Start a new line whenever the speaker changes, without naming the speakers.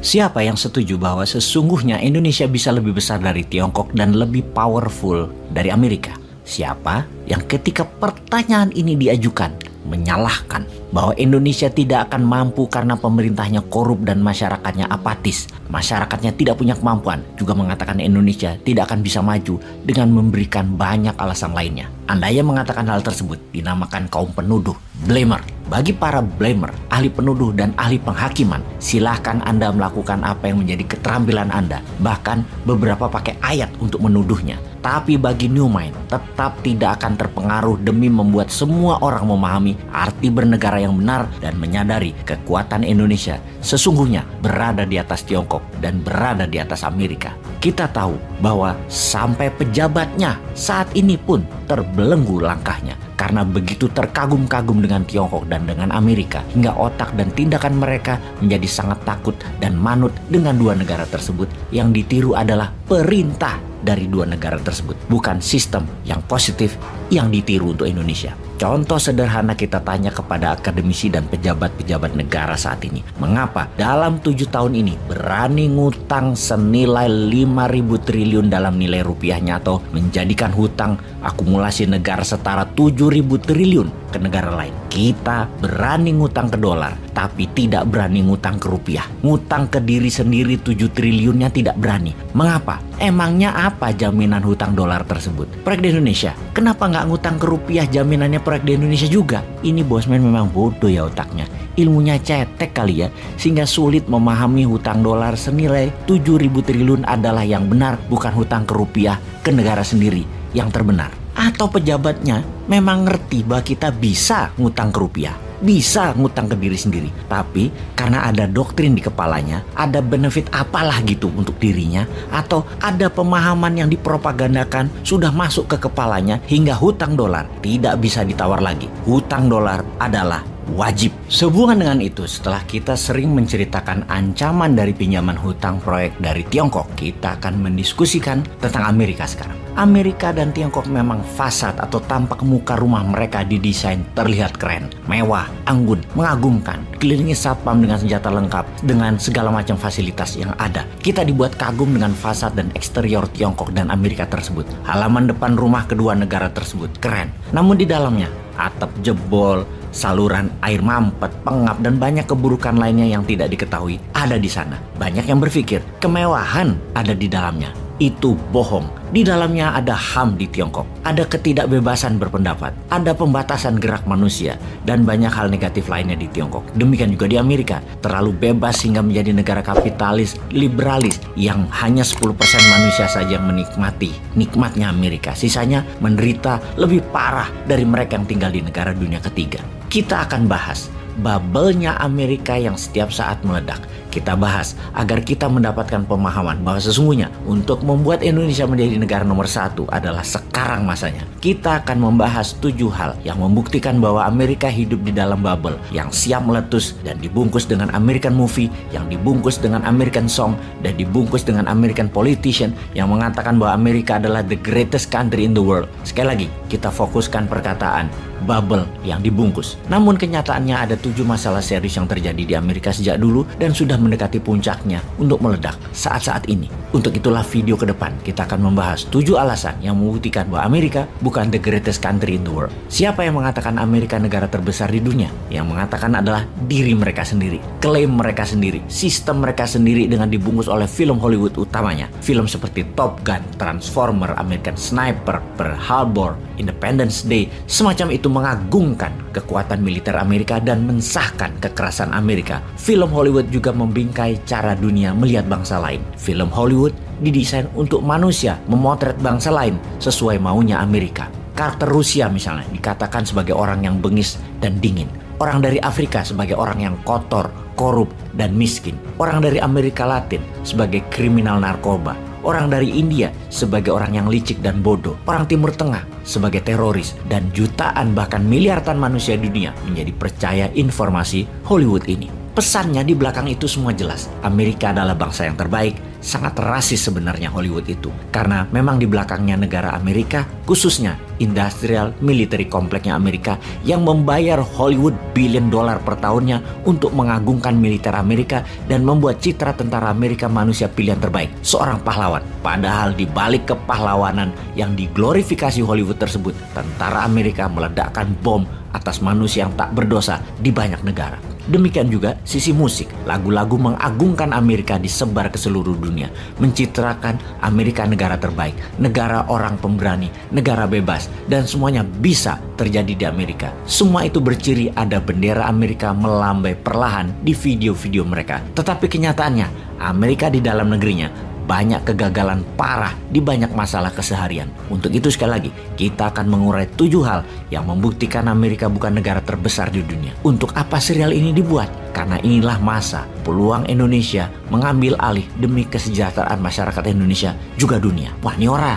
Siapa yang setuju bahwa sesungguhnya Indonesia bisa lebih besar dari Tiongkok dan lebih powerful dari Amerika? Siapa yang ketika pertanyaan ini diajukan menyalahkan bahwa Indonesia tidak akan mampu karena pemerintahnya korup dan masyarakatnya apatis, masyarakatnya tidak punya kemampuan, juga mengatakan Indonesia tidak akan bisa maju dengan memberikan banyak alasan lainnya. Anda yang mengatakan hal tersebut dinamakan kaum penuduh, blamer. Bagi para blamer, ahli penuduh dan ahli penghakiman, silahkan Anda melakukan apa yang menjadi keterampilan Anda, bahkan beberapa pakai ayat untuk menuduhnya. Tapi bagi New Mind, tetap tidak akan terpengaruh demi membuat semua orang memahami arti bernegara yang benar dan menyadari kekuatan Indonesia sesungguhnya berada di atas Tiongkok dan berada di atas Amerika. Kita tahu bahwa sampai pejabatnya saat ini pun terbelenggu langkahnya karena begitu terkagum-kagum dengan Tiongkok dan dengan Amerika, hingga otak dan tindakan mereka menjadi sangat takut dan manut dengan dua negara tersebut. Yang ditiru adalah perintah dari dua negara tersebut, bukan sistem yang positif yang ditiru untuk Indonesia. Contoh sederhana kita tanya kepada akademisi dan pejabat-pejabat negara saat ini. Mengapa dalam 7 tahun ini berani ngutang senilai 5.000 triliun dalam nilai rupiahnya atau menjadikan hutang akumulasi negara setara 7.000 triliun ke negara lain. Kita berani ngutang ke dolar, tapi tidak berani ngutang ke rupiah. Ngutang ke diri sendiri 7 triliunnya tidak berani. Mengapa? Emangnya apa jaminan hutang dolar tersebut? Proyek di Indonesia, kenapa nggak ngutang ke rupiah jaminannya proyek di Indonesia juga? Ini bosman memang bodoh ya otaknya. Ilmunya cetek kali ya, sehingga sulit memahami hutang dolar senilai 7.000 triliun adalah yang benar, bukan hutang ke rupiah ke negara sendiri yang terbenar. Atau pejabatnya memang ngerti bahwa kita bisa ngutang ke rupiah, bisa ngutang ke diri sendiri, tapi karena ada doktrin di kepalanya, ada benefit apalah gitu untuk dirinya, atau ada pemahaman yang dipropagandakan sudah masuk ke kepalanya hingga hutang dolar tidak bisa ditawar lagi. Hutang dolar adalah wajib. Sehubungan dengan itu, setelah kita sering menceritakan ancaman dari pinjaman hutang proyek dari Tiongkok, kita akan mendiskusikan tentang Amerika sekarang. Amerika dan Tiongkok memang fasad atau tampak muka rumah mereka didesain terlihat keren, mewah, anggun, mengagumkan, dikelilingi satpam dengan senjata lengkap, dengan segala macam fasilitas yang ada. Kita dibuat kagum dengan fasad dan eksterior Tiongkok dan Amerika tersebut. Halaman depan rumah kedua negara tersebut keren, namun di dalamnya atap jebol, saluran air mampet, pengap, dan banyak keburukan lainnya yang tidak diketahui ada di sana. Banyak yang berpikir kemewahan ada di dalamnya. Itu bohong. Di dalamnya ada HAM di Tiongkok, ada ketidakbebasan berpendapat, ada pembatasan gerak manusia, dan banyak hal negatif lainnya di Tiongkok. Demikian juga di Amerika, terlalu bebas hingga menjadi negara kapitalis, liberalis, yang hanya 10% manusia saja yang menikmati nikmatnya Amerika. Sisanya menderita lebih parah dari mereka yang tinggal di negara dunia ketiga. Kita akan bahas bubble-nya Amerika yang setiap saat meledak. Kita bahas agar kita mendapatkan pemahaman bahwa sesungguhnya untuk membuat Indonesia menjadi negara nomor 1 adalah sekarang masanya. Kita akan membahas 7 hal yang membuktikan bahwa Amerika hidup di dalam bubble yang siap meletus dan dibungkus dengan American movie, yang dibungkus dengan American song, dan dibungkus dengan American politician yang mengatakan bahwa Amerika adalah the greatest country in the world. Sekali lagi, kita fokuskan perkataan bubble yang dibungkus. Namun kenyataannya ada 7 masalah serius yang terjadi di Amerika sejak dulu dan sudah mendekati puncaknya untuk meledak saat-saat ini. Untuk itulah video ke depan kita akan membahas 7 alasan yang membuktikan bahwa Amerika bukan the greatest country in the world. Siapa yang mengatakan Amerika negara terbesar di dunia? Yang mengatakan adalah diri mereka sendiri, klaim mereka sendiri, sistem mereka sendiri dengan dibungkus oleh film Hollywood utamanya. Film seperti Top Gun, Transformer, American Sniper, Pearl Harbor, Independence Day, semacam itu mengagungkan kekuatan militer Amerika dan mensahkan kekerasan Amerika. Film Hollywood juga membingkai cara dunia melihat bangsa lain. Film Hollywood didesain untuk manusia memotret bangsa lain sesuai maunya Amerika. Karakter Rusia misalnya dikatakan sebagai orang yang bengis dan dingin. Orang dari Afrika sebagai orang yang kotor, korup, dan miskin. Orang dari Amerika Latin sebagai kriminal narkoba. Orang dari India sebagai orang yang licik dan bodoh. Orang Timur Tengah sebagai teroris. Dan jutaan bahkan miliaran manusia di dunia menjadi percaya informasi Hollywood ini. Pesannya di belakang itu semua jelas. Amerika adalah bangsa yang terbaik sangat rasis sebenarnya Hollywood itu. Karena memang di belakangnya negara Amerika, khususnya industrial military kompleknya Amerika yang membayar Hollywood billion dollar per tahunnya untuk mengagungkan militer Amerika dan membuat citra tentara Amerika manusia pilihan terbaik, seorang pahlawan. Padahal di balik kepahlawanan yang diglorifikasi Hollywood tersebut, tentara Amerika meledakkan bom atas manusia yang tak berdosa di banyak negara. Demikian juga sisi musik, lagu-lagu mengagungkan Amerika disebar ke seluruh dunia, mencitrakan Amerika negara terbaik, negara orang pemberani, negara bebas, dan semuanya bisa terjadi di Amerika. Semua itu berciri ada bendera Amerika melambai perlahan di video-video mereka. Tetapi kenyataannya, Amerika di dalam negerinya banyak kegagalan parah di banyak masalah keseharian. Untuk itu sekali lagi, kita akan mengurai 7 hal yang membuktikan Amerika bukan negara terbesar di dunia. Untuk apa serial ini dibuat? Karena inilah masa peluang Indonesia mengambil alih demi kesejahteraan masyarakat Indonesia juga dunia. Wah, ini ora.